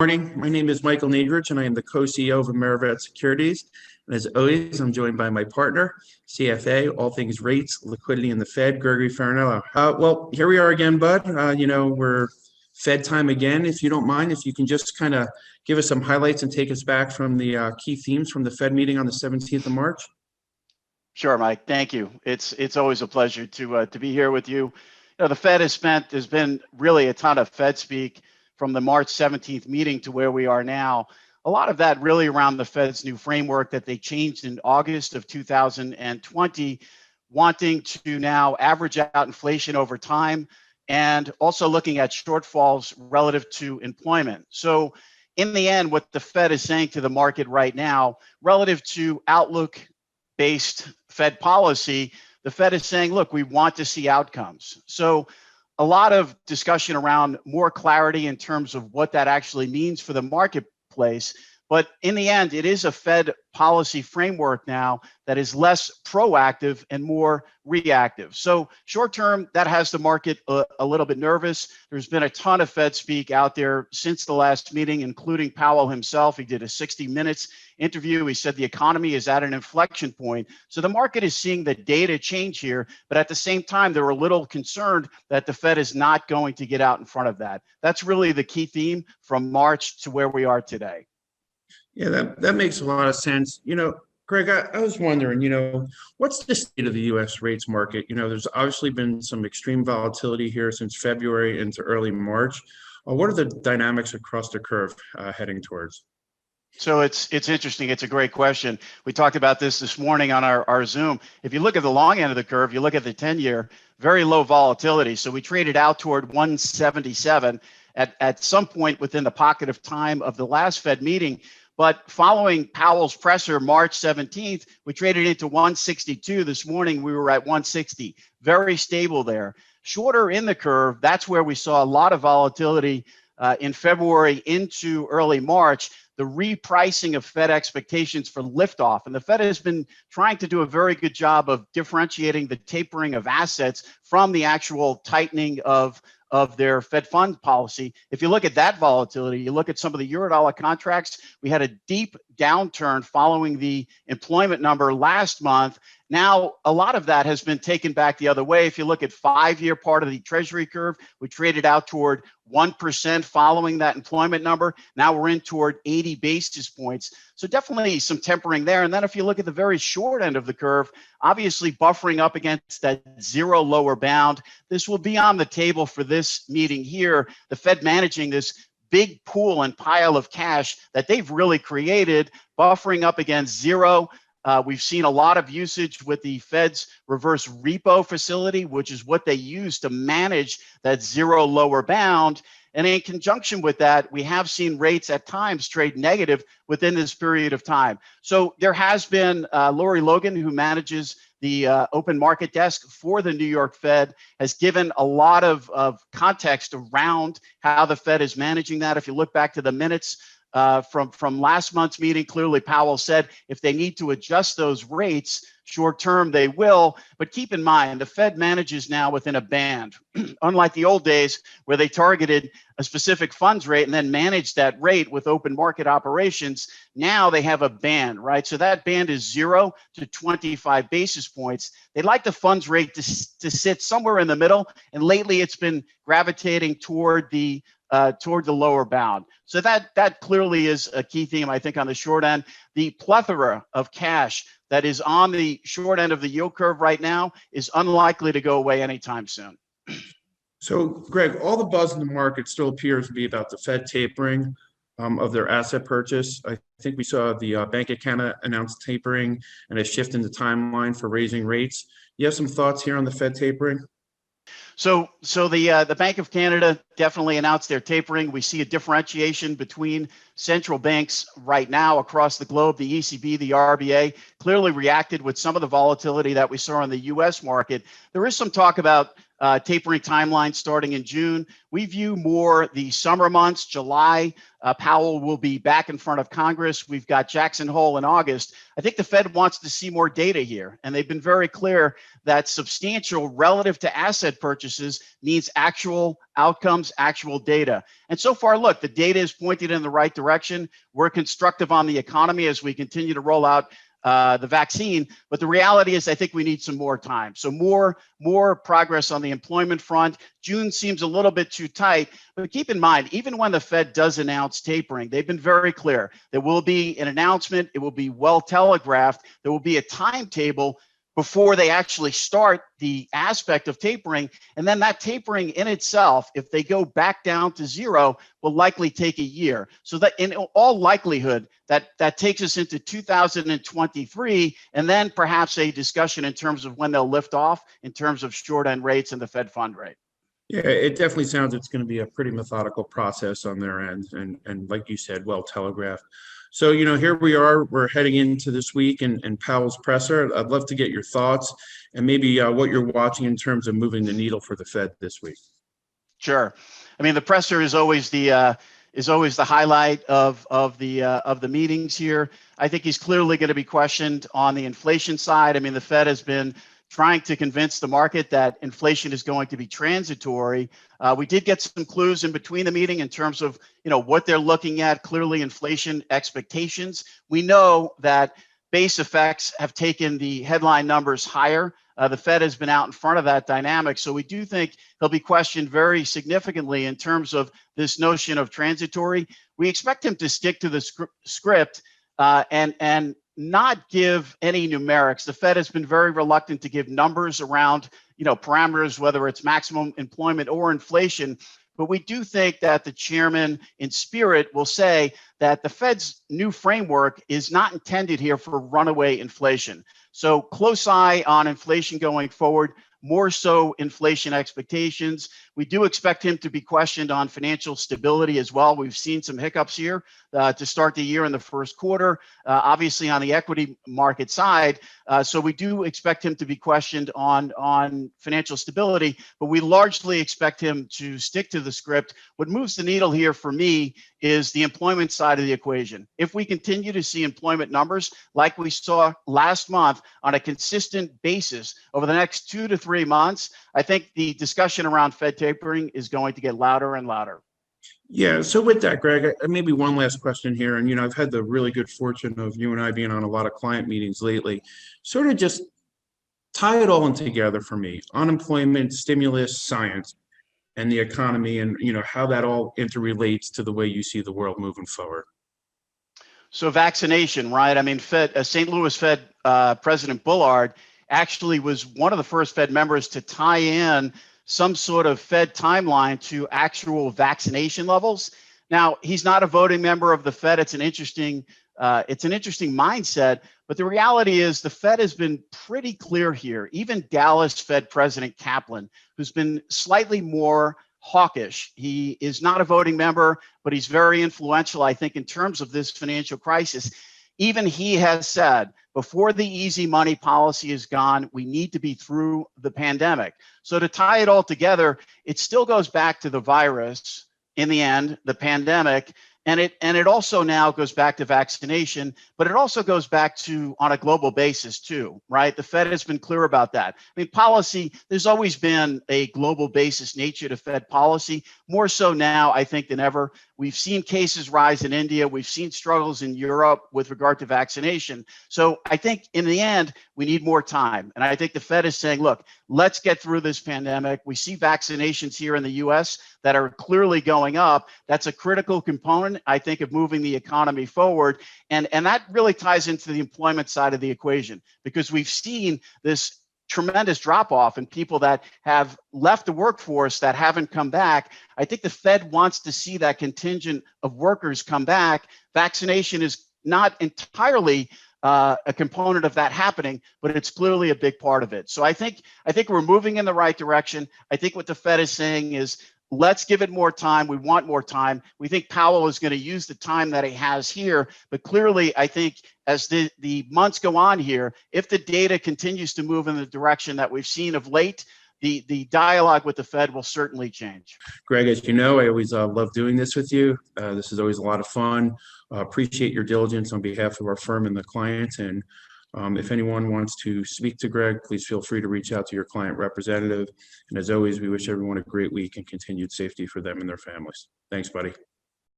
Morning. My name is Michael Naidrich, and I am the co-CEO of Amerivet Securities. And as always, I'm joined by my partner, CFA, all things rates, liquidity, and the Fed, Gregory Faranello. Well, here we are again, Bud. We're Fed time again. If you don't mind, if you can just kind of give us some highlights and take us back from the key themes from the Fed meeting on the 17th of March. Sure, Mike. Thank you. It's always a pleasure to be here with you. The Fed there's been really a ton of Fed speak from the March 17th meeting to where we are now. A lot of that really around the Fed's new framework that they changed in August of 2020, wanting to now average out inflation over time and also looking at shortfalls relative to employment. So in the end, what the Fed is saying to the market right now, relative to outlook-based Fed policy, the Fed is saying, look, we want to see outcomes. So a lot of discussion around more clarity in terms of what that actually means for the marketplace. But in the end, it is a Fed policy framework now that is less proactive and more reactive. So short term, that has the market a little bit nervous. There's been a ton of Fed speak out there since the last meeting, including Powell himself. He did a 60 minutes interview. He said the economy is at an inflection point. So the market is seeing the data change here, but at the same time, they're a little concerned that the Fed is not going to get out in front of that. That's really the key theme from March to where we are today. Yeah, that makes a lot of sense. Greg, I was wondering, what's the state of the U.S. rates market? There's obviously been some extreme volatility here since February into early March. What are the dynamics across the curve heading towards? So it's interesting. It's a great question. We talked about this morning on our Zoom. If you look at the long end of the curve, you look at the 10-year, very low volatility. So we traded out toward 177 at some point within the pocket of time of the last Fed meeting. But following Powell's presser March 17th, we traded into 162. This morning, we were at 160. Very stable there. Shorter in the curve, that's where we saw a lot of volatility in February into early March. The repricing of Fed expectations for liftoff. And the Fed has been trying to do a very good job of differentiating the tapering of assets from the actual tightening of their Fed fund policy. If you look at that volatility, you look at some of the Eurodollar contracts, we had a deep downturn following the employment number last month. Now, a lot of that has been taken back the other way. If you look at 5-year part of the Treasury curve, we traded out toward 1% following that employment number. Now we're in toward 80 basis points. So definitely some tempering there. And then if you look at the very short end of the curve, obviously buffering up against that zero lower bound. This will be on the table for this meeting here. The Fed managing this big pool and pile of cash that they've really created, buffering up against zero. We've seen a lot of usage with the Fed's reverse repo facility, which is what they use to manage that zero lower bound. And in conjunction with that, we have seen rates at times trade negative within this period of time. So there has been Lori Logan, who manages the open market desk for the New York Fed, has given a lot of context around how the Fed is managing that. If you look back to the minutes from last month's meeting, clearly Powell said if they need to adjust those rates short term, they will. But keep in mind, the Fed manages now within a band, unlike the old days where they targeted a specific funds rate and then managed that rate with open market operations. Now they have a band, right? So that band is 0 to 25 basis points. They'd like the funds rate to sit somewhere in the middle. And lately it's been gravitating toward the lower bound. So that clearly is a key theme, I think, on the short end. The plethora of cash that is on the short end of the yield curve right now is unlikely to go away anytime soon. So, Greg, all the buzz in the market still appears to be about the Fed tapering of their asset purchase. I think we saw the Bank of Canada announce tapering and a shift in the timeline for raising rates. You have some thoughts here on the Fed tapering? So the Bank of Canada definitely announced their tapering. We see a differentiation between central banks right now across the globe. The ECB, the RBA clearly reacted with some of the volatility that we saw in the U.S. market. There is some talk about tapering timeline starting in June. We view more the summer months, July. Powell will be back in front of Congress. We've got Jackson Hole in August. I think the Fed wants to see more data here, and they've been very clear that substantial relative to asset purchases means actual outcomes, actual data. And so far, look, the data is pointed in the right direction. We're constructive on the economy as we continue to roll out the vaccine, but the reality is I think we need some more time. So more progress on the employment front. June seems a little bit too tight, but keep in mind, even when the Fed does announce tapering, they've been very clear. There will be an announcement. It will be well telegraphed. There will be a timetable before they actually start the aspect of tapering. And then that tapering in itself, if they go back down to zero, will likely take a year. So that in all likelihood, that takes us into 2023, and then perhaps a discussion in terms of when they'll lift off in terms of short end rates and the Fed fund rate. Yeah, it definitely sounds it's going to be a pretty methodical process on their end, and like you said, well telegraphed. So, here we are, we're heading into this week and Powell's Presser. I'd love to get your thoughts and maybe what you're watching in terms of moving the needle for the Fed this week. Sure. I mean, the presser is always the highlight of the meetings here. I think he's clearly going to be questioned on the inflation side. I mean, the Fed has been trying to convince the market that inflation is going to be transitory. We did get some clues in between the meeting in terms of what they're looking at. Clearly, inflation expectations. We know that base effects have taken the headline numbers higher. The Fed has been out in front of that dynamic. So we do think he'll be questioned very significantly in terms of this notion of transitory. We expect him to stick to the script and not give any numerics. The Fed has been very reluctant to give numbers around, parameters, whether it's maximum employment or inflation. But we do think that the chairman in spirit will say that the Fed's new framework is not intended here for runaway inflation. So close eye on inflation going forward, more so inflation expectations. We do expect him to be questioned on financial stability as well. We've seen some hiccups here to start the year in the first quarter, obviously on the equity market side. So we do expect him to be questioned on financial stability, but we largely expect him to stick to the script. What moves the needle here for me is the employment side of the equation. If we continue to see employment numbers like we saw last month on a consistent basis over the next 2 to 3 months, I think the discussion around Fed tapering is going to get louder and louder. Yeah, so with that, Greg, maybe one last question here. And, I've had the really good fortune of you and I being on a lot of client meetings lately. Sort of just tie it all in together for me. Unemployment, stimulus, science, and the economy, and, how that all interrelates to the way you see the world moving forward. So vaccination, right? I mean, St. Louis Fed President Bullard actually was one of the first Fed members to tie in some sort of Fed timeline to actual vaccination levels. Now, he's not a voting member of the Fed. It's an interesting mindset, but the reality is the Fed has been pretty clear here. Even Dallas Fed President Kaplan, who's been slightly more hawkish. He is not a voting member, but he's very influential, I think, in terms of this financial crisis. Even he has said, before the easy money policy is gone, we need to be through the pandemic. So to tie it all together, it still goes back to the virus in the end, the pandemic, and it also now goes back to vaccination, but it also goes back to on a global basis too, right? The Fed has been clear about that. I mean, policy, there's always been a global basis nature to Fed policy, more so now, I think, than ever. We've seen cases rise in India. We've seen struggles in Europe with regard to vaccination. So I think in the end, we need more time. And I think the Fed is saying, look, let's get through this pandemic. We see vaccinations here in the US that are clearly going up. That's a critical component, I think, of moving the economy forward. And that really ties into the employment side of the equation, because we've seen this tremendous drop off in people that have left the workforce that haven't come back. I think the Fed wants to see that contingent of workers come back. Vaccination is not entirely a component of that happening, but it's clearly a big part of it. So I think we're moving in the right direction. I think what the Fed is saying is, let's give it more time. We want more time. We think Powell is going to use the time that he has here. But clearly, I think as the months go on here, if the data continues to move in the direction that we've seen of late, the dialogue with the Fed will certainly change. Greg, as you know, I always love doing this with you. This is always a lot of fun. Appreciate your diligence on behalf of our firm and the clients. And if anyone wants to speak to Greg, please feel free to reach out to your client representative. And as always, we wish everyone a great week and continued safety for them and their families. Thanks, buddy.